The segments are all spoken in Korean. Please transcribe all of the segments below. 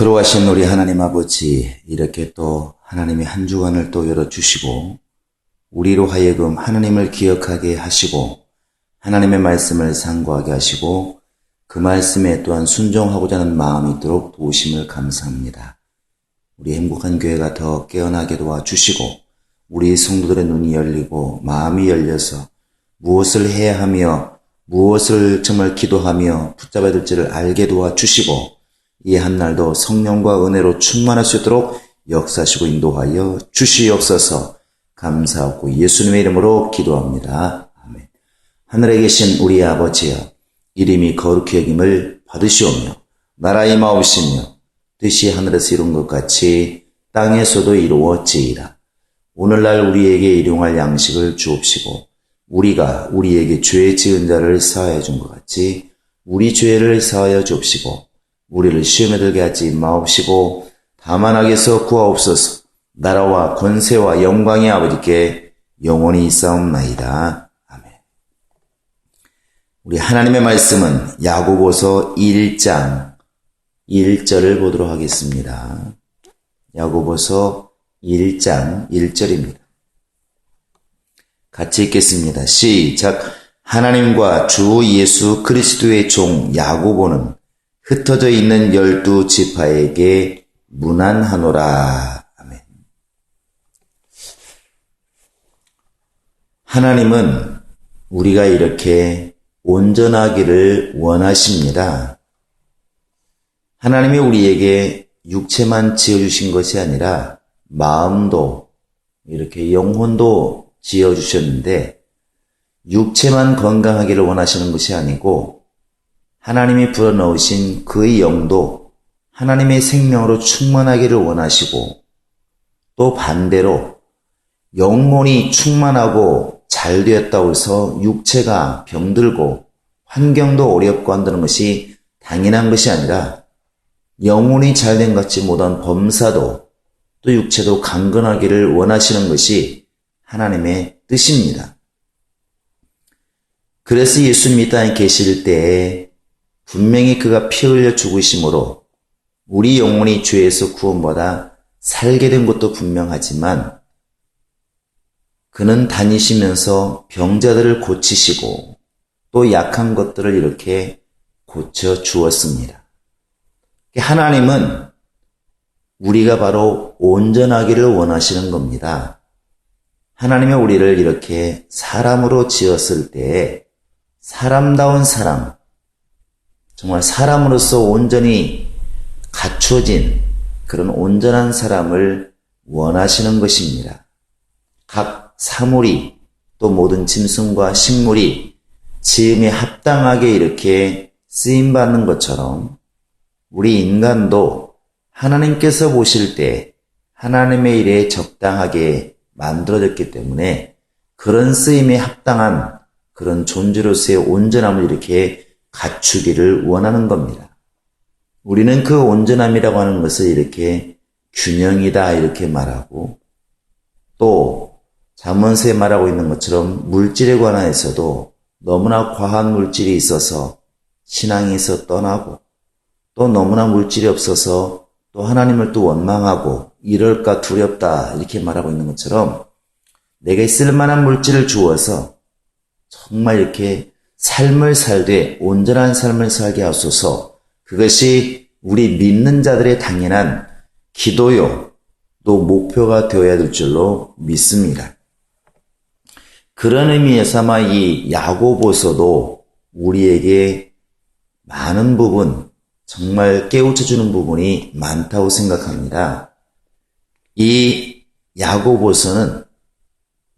거룩하신 우리 하나님 아버지, 이렇게 또 하나님의 한 주간을 또 열어주시고 우리로 하여금 하나님을 기억하게 하시고 하나님의 말씀을 상고하게 하시고 그 말씀에 또한 순종하고자 하는 마음이 있도록 도우심을 감사합니다. 우리 행복한 교회가 더 깨어나게 도와주시고 우리 성도들의 눈이 열리고 마음이 열려서 무엇을 해야 하며 무엇을 정말 기도하며 붙잡아야 될지를 알게 도와주시고 이 한날도 성령과 은혜로 충만할 수 있도록 역사하시고 인도하여 주시옵소서. 감사하고 예수님의 이름으로 기도합니다. 아멘. 하늘에 계신 우리 아버지여, 이름이 거룩히 여김을 받으시오며 나라 임하옵시며 뜻이 하늘에서 이룬 것 같이 땅에서도 이루어지이다. 오늘날 우리에게 일용할 양식을 주옵시고 우리가 우리에게 죄 지은 자를 사하여 준 것 같이 우리 죄를 사하여 주옵시고 우리를 시험에 들게 하지 마옵시고 다만 악에서 구하옵소서. 나라와 권세와 영광이 아버지께 영원히 있사옵나이다. 아멘. 우리 하나님의 말씀은 야고보서 1장 1절을 보도록 하겠습니다. 야고보서 1장 1절입니다. 같이 읽겠습니다. 시작. 하나님과 주 예수 그리스도의 종 야고보는 흩어져 있는 12지파에게 문안하노라. 아멘. 하나님은 우리가 이렇게 온전하기를 원하십니다. 하나님이 우리에게 육체만 지어주신 것이 아니라 마음도 이렇게 영혼도 지어주셨는데 육체만 건강하기를 원하시는 것이 아니고 하나님이 불어넣으신 그의 영도 하나님의 생명으로 충만하기를 원하시고 또 반대로 영혼이 충만하고 잘 되었다고 해서 육체가 병들고 환경도 어렵고 한다는 것이 당연한 것이 아니라 영혼이 잘된 것 같지 못한 범사도 또 육체도 강건하기를 원하시는 것이 하나님의 뜻입니다. 그래서 예수님이 땅에 계실 때에 분명히 그가 피 흘려 죽으심으로 우리 영혼이 죄에서 구원받아 살게 된 것도 분명하지만 그는 다니시면서 병자들을 고치시고 또 약한 것들을 이렇게 고쳐 주었습니다. 하나님은 우리가 바로 온전하기를 원하시는 겁니다. 하나님이 우리를 이렇게 사람으로 지었을 때 사람다운 사람, 정말 사람으로서 온전히 갖춰진 그런 온전한 사람을 원하시는 것입니다. 각 사물이 또 모든 짐승과 식물이 지음에 합당하게 이렇게 쓰임받는 것처럼 우리 인간도 하나님께서 보실 때 하나님의 일에 적당하게 만들어졌기 때문에 그런 쓰임에 합당한 그런 존재로서의 온전함을 이렇게 갖추기를 원하는 겁니다. 우리는 그 온전함이라고 하는 것을 이렇게 균형이다 이렇게 말하고 또 잠언서에 말하고 있는 것처럼 물질에 관해서도 너무나 과한 물질이 있어서 신앙에서 떠나고 또 너무나 물질이 없어서 또 하나님을 또 원망하고 이럴까 두렵다 이렇게 말하고 있는 것처럼 내게 쓸만한 물질을 주어서 정말 이렇게 삶을 살되 온전한 삶을 살게 하소서. 그것이 우리 믿는 자들의 당연한 기도요 또 목표가 되어야 될 줄로 믿습니다. 그런 의미에서 아마 이 야고보서도 우리에게 많은 부분 정말 깨우쳐주는 부분이 많다고 생각합니다. 이 야고보서는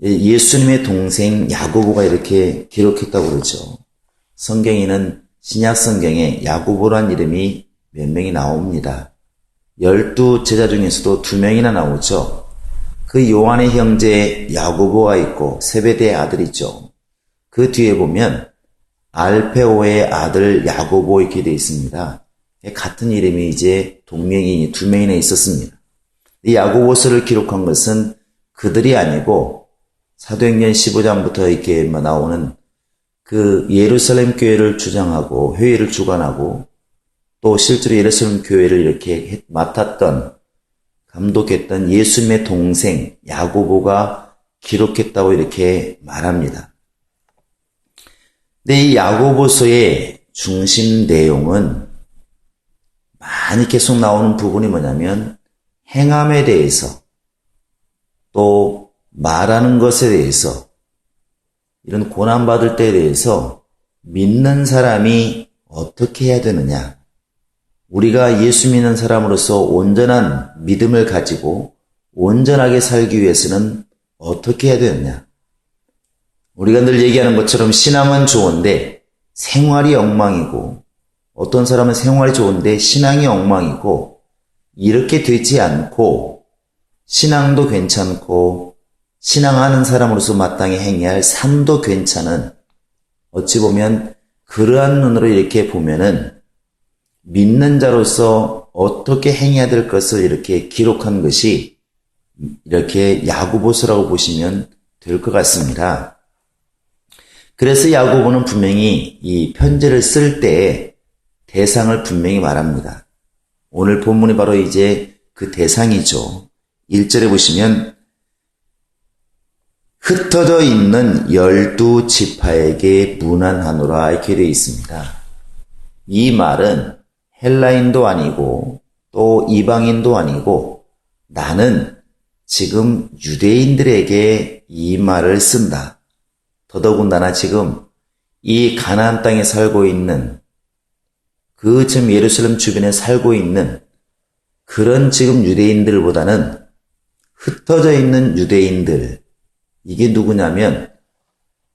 예수님의 동생 야고보가 이렇게 기록했다고 그러죠. 성경에는 신약 성경에 야고보란 이름이 몇 명이 나옵니다. 12제자 중에서도 2명이나 나오죠. 그 요한의 형제 야고보가 있고 세베대의 아들이죠. 그 뒤에 보면 알페오의 아들 야고보 이렇게 되어 있습니다. 같은 이름이 이제 동명이 2명이나 있었습니다. 이 야고보서를 기록한 것은 그들이 아니고 사도행전 15장부터 이렇게 나오는 그 예루살렘 교회를 주장하고 회의를 주관하고 또 실제로 예루살렘 교회를 이렇게 맡았던, 감독했던 예수님의 동생 야고보가 기록했다고 이렇게 말합니다. 근데 이 야고보서의 중심 내용은 많이 계속 나오는 부분이 뭐냐면 행함에 대해서, 또 말하는 것에 대해서, 이런 고난받을 때에 대해서 믿는 사람이 어떻게 해야 되느냐, 우리가 예수 믿는 사람으로서 온전한 믿음을 가지고 온전하게 살기 위해서는 어떻게 해야 되느냐. 우리가 늘 얘기하는 것처럼 신앙은 좋은데 생활이 엉망이고, 어떤 사람은 생활이 좋은데 신앙이 엉망이고, 이렇게 되지 않고 신앙도 괜찮고 신앙하는 사람으로서 마땅히 행해야 할 삶도 괜찮은, 어찌 보면 그러한 눈으로 이렇게 보면은 믿는 자로서 어떻게 행해야 될 것을 이렇게 기록한 것이 이렇게 야고보서라고 보시면 될 것 같습니다. 그래서 야고보는 분명히 이 편지를 쓸 때 대상을 분명히 말합니다. 오늘 본문이 바로 이제 그 대상이죠. 1절에 보시면 흩어져 있는 12지파에게 문안하노라 이렇게 되어 있습니다. 이 말은 헬라인도 아니고 또 이방인도 아니고 나는 지금 유대인들에게 이 말을 쓴다. 더더군다나 지금 이 가나안 땅에 살고 있는, 그 지금 예루살렘 주변에 살고 있는 그런 지금 유대인들보다는 흩어져 있는 유대인들, 이게 누구냐면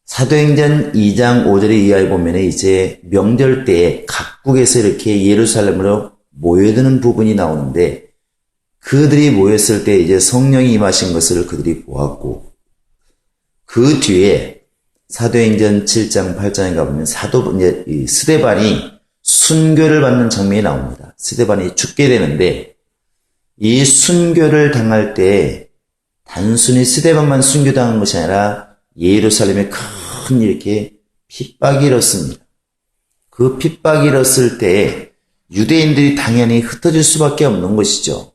사도행전 2장 5절에 이하에 보면 이제 명절 때에 각국에서 이렇게 예루살렘으로 모여드는 부분이 나오는데, 그들이 모였을 때 이제 성령이 임하신 것을 그들이 보았고, 그 뒤에 사도행전 7장 8장에 가보면 이제 스데반이 순교를 받는 장면이 나옵니다. 스데반이 죽게 되는데, 이 순교를 당할 때 단순히 스데반만 순교당한 것이 아니라 예루살렘에 큰 이렇게 핍박이 일었습니다. 그 핍박이 일었을 때 유대인들이 당연히 흩어질 수밖에 없는 것이죠.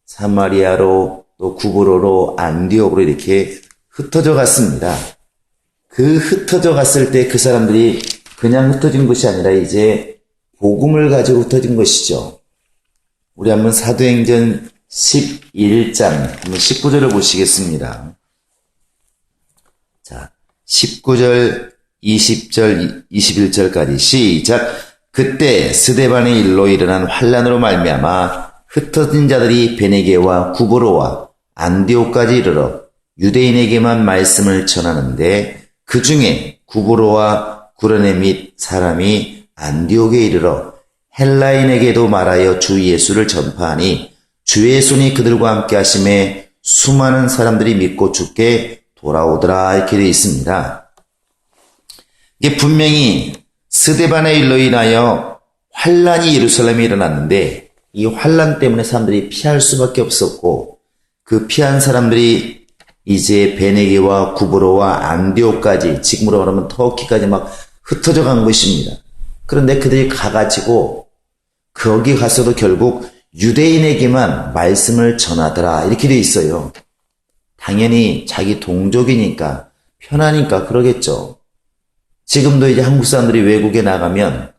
사마리아로, 또 구브로로, 안디옥으로 이렇게 흩어져 갔습니다. 그 흩어져 갔을 때 그 사람들이 그냥 흩어진 것이 아니라 이제 복음을 가지고 흩어진 것이죠. 우리 한번 사도행전 11장 한번 19절을 보시겠습니다. 자, 19절, 20절, 21절까지 시작. 그때 스데반의 일로 일어난 환란으로 말미암아 흩어진 자들이 베네게와 구브로와 안디옥까지 이르러 유대인에게만 말씀을 전하는데, 그 중에 구브로와 구레네 및 사람이 안디옥에 이르러 헬라인에게도 말하여 주 예수를 전파하니 주의 손이 그들과 함께 하심에 수많은 사람들이 믿고 주께 돌아오더라 이렇게 되어 있습니다. 이게 분명히 스데반의 일로 인하여 환란이 예루살렘에 일어났는데, 이 환란 때문에 사람들이 피할 수밖에 없었고, 그 피한 사람들이 이제 베네게와 구브로와 안디옥까지, 지금으로 말하면 터키까지 막 흩어져 간 것입니다. 그런데 그들이 가가지고 거기 가서도 결국 유대인에게만 말씀을 전하더라 이렇게 돼 있어요. 당연히 자기 동족이니까 편하니까 그러겠죠. 지금도 이제 한국 사람들이 외국에 나가면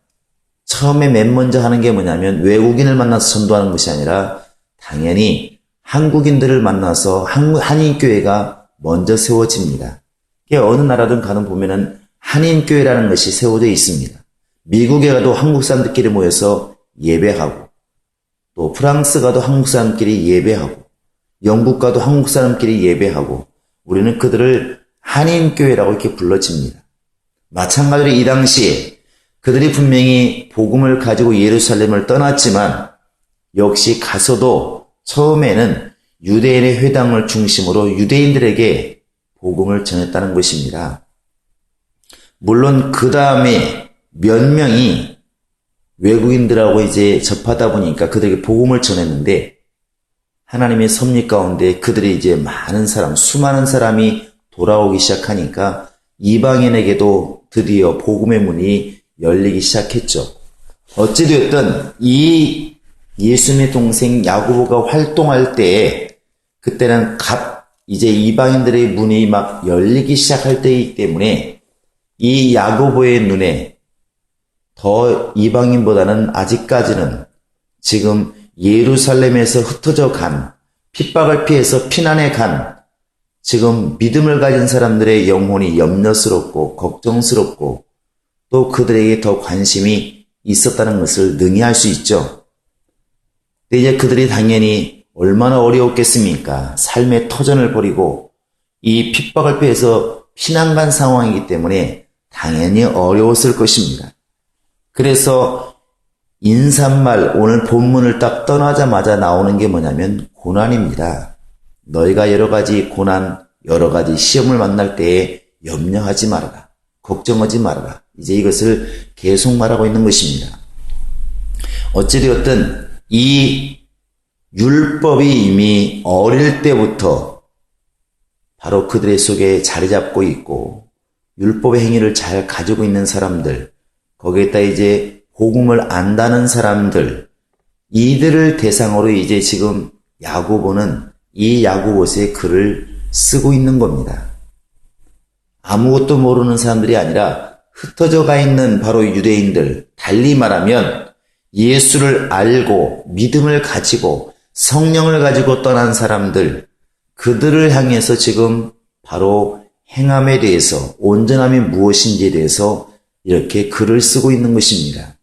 처음에 맨 먼저 하는 게 뭐냐면 외국인을 만나서 전도하는 것이 아니라 당연히 한국인들을 만나서 한인교회가 먼저 세워집니다. 어느 나라든 가든 보면은 한인교회라는 것이 세워져 있습니다. 미국에 가도 한국 사람들끼리 모여서 예배하고, 또 프랑스 가도 한국 사람끼리 예배하고, 영국 가도 한국 사람끼리 예배하고, 우리는 그들을 한인교회라고 이렇게 불러집니다. 마찬가지로 이 당시에 그들이 분명히 복음을 가지고 예루살렘을 떠났지만 역시 가서도 처음에는 유대인의 회당을 중심으로 유대인들에게 복음을 전했다는 것입니다. 물론 그 다음에 몇 명이 외국인들하고 이제 접하다 보니까 그들에게 복음을 전했는데, 하나님의 섭리 가운데 그들이 이제 수많은 사람이 돌아오기 시작하니까 이방인에게도 드디어 복음의 문이 열리기 시작했죠. 어찌되었든 이 예수님의 동생 야고보가 활동할 때 그때는 이제 이방인들의 문이 막 열리기 시작할 때이기 때문에 이 야고보의 눈에 더 이방인보다는 아직까지는 지금 예루살렘에서 흩어져 간, 핍박을 피해서 피난해 간 지금 믿음을 가진 사람들의 영혼이 염려스럽고 걱정스럽고 또 그들에게 더 관심이 있었다는 것을 능히 알 수 있죠. 근데 이제 그들이 당연히 얼마나 어려웠겠습니까? 삶의 터전을 벌이고 이 핍박을 피해서 피난 간 상황이기 때문에 당연히 어려웠을 것입니다. 그래서 인사말 오늘 본문을 딱 떠나자마자 나오는 게 뭐냐면 고난입니다. 너희가 여러 가지 고난, 여러 가지 시험을 만날 때에 염려하지 말아라. 걱정하지 말아라. 이제 이것을 계속 말하고 있는 것입니다. 어찌되었든 이 율법이 이미 어릴 때부터 바로 그들의 속에 자리 잡고 있고 율법의 행위를 잘 가지고 있는 사람들, 거기에다 이제 복음을 안다는 사람들, 이들을 대상으로 이제 지금 야고보는 이 야고보서의 글을 쓰고 있는 겁니다. 아무것도 모르는 사람들이 아니라 흩어져 가 있는 바로 유대인들, 달리 말하면 예수를 알고 믿음을 가지고 성령을 가지고 떠난 사람들, 그들을 향해서 지금 바로 행함에 대해서 온전함이 무엇인지에 대해서 이렇게 글을 쓰고 있는 것입니다.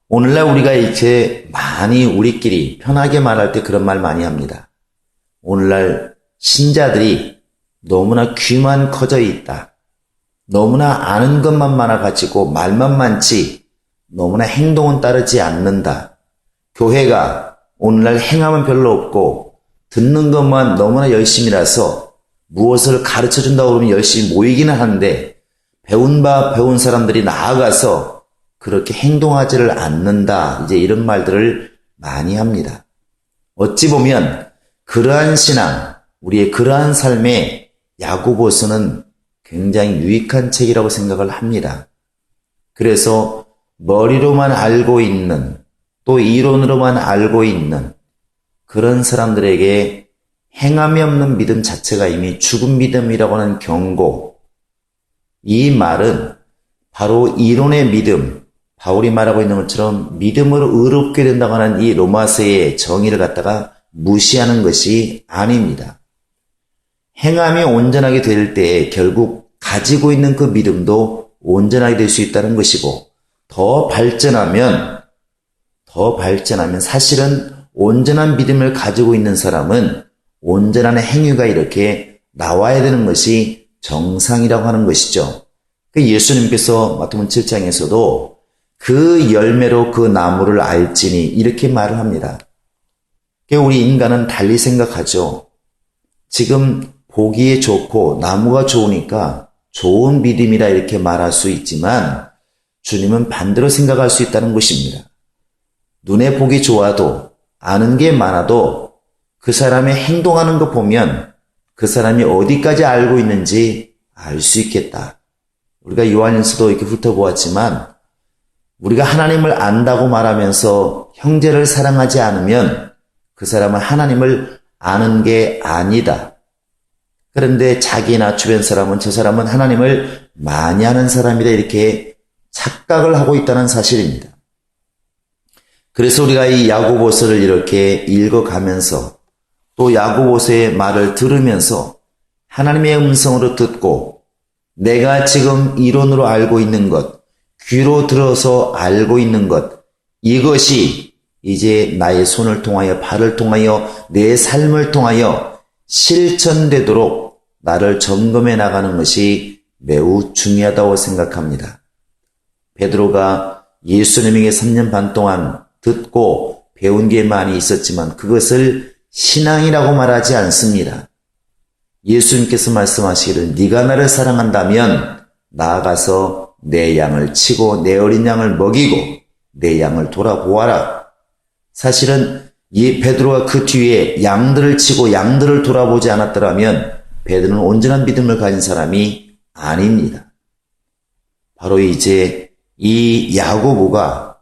오늘날 우리가 이렇게 많이 우리끼리 편하게 말할 때 그런 말 많이 합니다. 오늘날 신자들이 너무나 귀만 커져 있다. 너무나 아는 것만 많아가지고 말만 많지 너무나 행동은 따르지 않는다. 교회가 오늘날 행함은 별로 없고 듣는 것만 너무나 열심이라서 무엇을 가르쳐준다고 그러면 열심히 모이기는 하는데 배운 사람들이 나아가서 그렇게 행동하지를 않는다. 이제 이런 말들을 많이 합니다. 어찌 보면 그러한 신앙, 우리의 그러한 삶에 야고보서는 굉장히 유익한 책이라고 생각을 합니다. 그래서 머리로만 알고 있는 또 이론으로만 알고 있는 그런 사람들에게 행함이 없는 믿음 자체가 이미 죽은 믿음이라고 하는 경고, 이 말은 바로 이론의 믿음, 바울이 말하고 있는 것처럼 믿음으로 의롭게 된다고 하는 이 로마서의 정의를 갖다가 무시하는 것이 아닙니다. 행함이 온전하게 될 때 결국 가지고 있는 그 믿음도 온전하게 될 수 있다는 것이고 더 발전하면 사실은 온전한 믿음을 가지고 있는 사람은 온전한 행위가 이렇게 나와야 되는 것이 정상이라고 하는 것이죠. 예수님께서 마태복음 7장에서도 그 열매로 그 나무를 알지니 이렇게 말을 합니다. 우리 인간은 달리 생각하죠. 지금 보기에 좋고 나무가 좋으니까 좋은 믿음이라 이렇게 말할 수 있지만 주님은 반대로 생각할 수 있다는 것입니다. 눈에 보기 좋아도 아는 게 많아도 그 사람의 행동하는 거 보면 그 사람이 어디까지 알고 있는지 알 수 있겠다. 우리가 요한일서도 이렇게 훑어보았지만 우리가 하나님을 안다고 말하면서 형제를 사랑하지 않으면 그 사람은 하나님을 아는 게 아니다. 그런데 자기나 주변 사람은 저 사람은 하나님을 많이 아는 사람이다 이렇게 착각을 하고 있다는 사실입니다. 그래서 우리가 이 야고보서를 이렇게 읽어가면서 또 야고보서의 말을 들으면서 하나님의 음성으로 듣고 내가 지금 이론으로 알고 있는 것, 귀로 들어서 알고 있는 것, 이것이 이제 나의 손을 통하여 발을 통하여 내 삶을 통하여 실천되도록 나를 점검해 나가는 것이 매우 중요하다고 생각합니다. 베드로가 예수님에게 3년 반 동안 듣고 배운 게 많이 있었지만 그것을 신앙이라고 말하지 않습니다. 예수님께서 말씀하시기를 네가 나를 사랑한다면 나아가서 내 양을 치고 내 어린 양을 먹이고 내 양을 돌아보아라. 사실은 이 베드로가 그 뒤에 양들을 치고 양들을 돌아보지 않았더라면 베드로는 온전한 믿음을 가진 사람이 아닙니다. 바로 이제 이 야고보가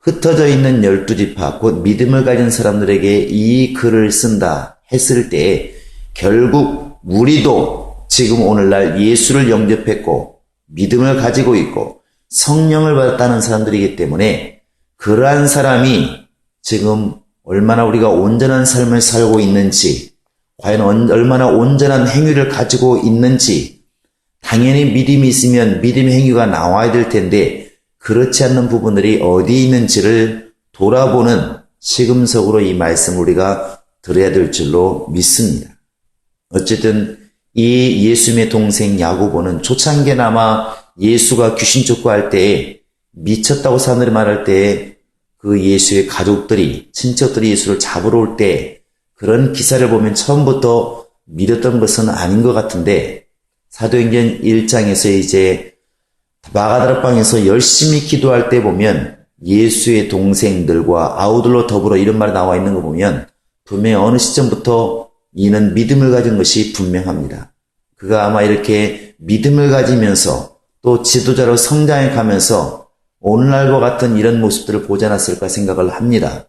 흩어져 있는 12지파, 곧 믿음을 가진 사람들에게 이 글을 쓴다 했을 때 결국 우리도 지금 오늘날 예수를 영접했고 믿음을 가지고 있고 성령을 받았다는 사람들이기 때문에 그러한 사람이 지금 얼마나 우리가 온전한 삶을 살고 있는지, 과연 얼마나 온전한 행위를 가지고 있는지, 당연히 믿음이 있으면 믿음의 행위가 나와야 될 텐데 그렇지 않는 부분들이 어디에 있는지를 돌아보는 시금석으로 이 말씀을 우리가 들어야 될 줄로 믿습니다. 어쨌든 이 예수님의 동생 야고보는 초창기에나마 예수가 귀신 쫓고할 때에 미쳤다고 사람들이 말할 때에 그 예수의 가족들이, 친척들이 예수를 잡으러 올 때 그런 기사를 보면 처음부터 믿었던 것은 아닌 것 같은데, 사도행전 1장에서 이제 마가다락방에서 열심히 기도할 때 보면 예수의 동생들과 아우들로 더불어 이런 말이 나와 있는 거 보면 분명히 어느 시점부터 이는 믿음을 가진 것이 분명합니다. 그가 아마 이렇게 믿음을 가지면서 또 지도자로 성장해 가면서 오늘날과 같은 이런 모습들을 보지 않았을까 생각을 합니다.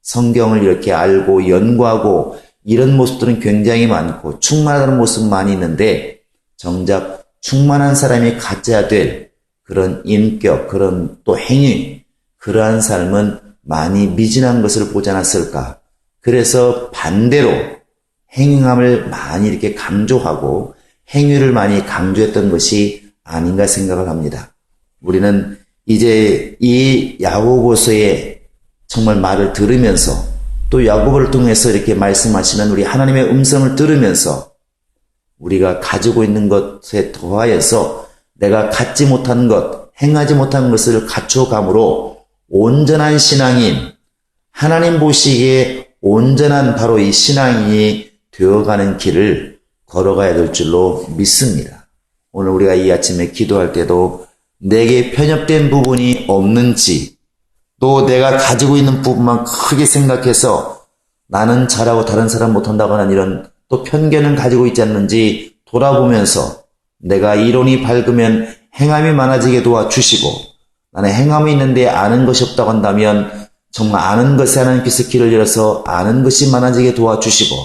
성경을 이렇게 알고 연구하고 이런 모습들은 굉장히 많고 충만하다는 모습은 많이 있는데 정작 충만한 사람이 가져야 될 그런 인격, 그런 또 행위, 그러한 삶은 많이 미진한 것을 보지 않았을까. 그래서 반대로 행함을 많이 이렇게 강조하고 행위를 많이 강조했던 것이 아닌가 생각을 합니다. 우리는 이제 이 야고보서의 정말 말을 들으면서 또 야고보를 통해서 이렇게 말씀하시는 우리 하나님의 음성을 들으면서 우리가 가지고 있는 것에 더하여서 내가 갖지 못한 것, 행하지 못한 것을 갖춰감으로 온전한 신앙인, 하나님 보시기에 온전한 바로 이 신앙인이 되어가는 길을 걸어가야 될 줄로 믿습니다. 오늘 우리가 이 아침에 기도할 때도 내게 편협된 부분이 없는지, 또 내가 가지고 있는 부분만 크게 생각해서 나는 잘하고 다른 사람 못한다고 하는 이런 또 편견을 가지고 있지 않는지 돌아보면서 내가 이론이 밝으면 행함이 많아지게 도와주시고, 나는 행함이 있는데 아는 것이 없다고 한다면 정말 아는 것에 하나님께서 길을 열어서 아는 것이 많아지게 도와주시고,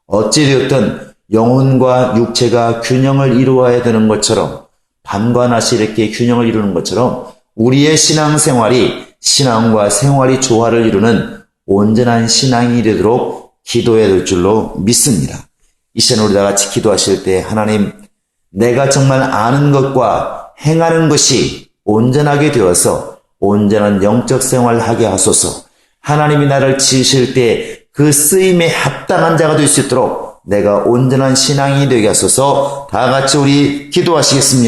어찌되었든 영혼과 육체가 균형을 이루어야 되는 것처럼, 밤과 낮이 이렇게 균형을 이루는 것처럼 우리의 신앙생활이 신앙과 생활이 조화를 이루는 온전한 신앙이 되도록 기도해야 될 줄로 믿습니다. 이 시간 우리 다 같이 기도하실 때 하나님, 내가 정말 아는 것과 행하는 것이 온전하게 되어서 온전한 영적 생활을 하게 하소서. 하나님이 나를 지으실 때 그 쓰임에 합당한 자가 될 수 있도록 내가 온전한 신앙이 되게 하소서. 다 같이 우리 기도하시겠습니다.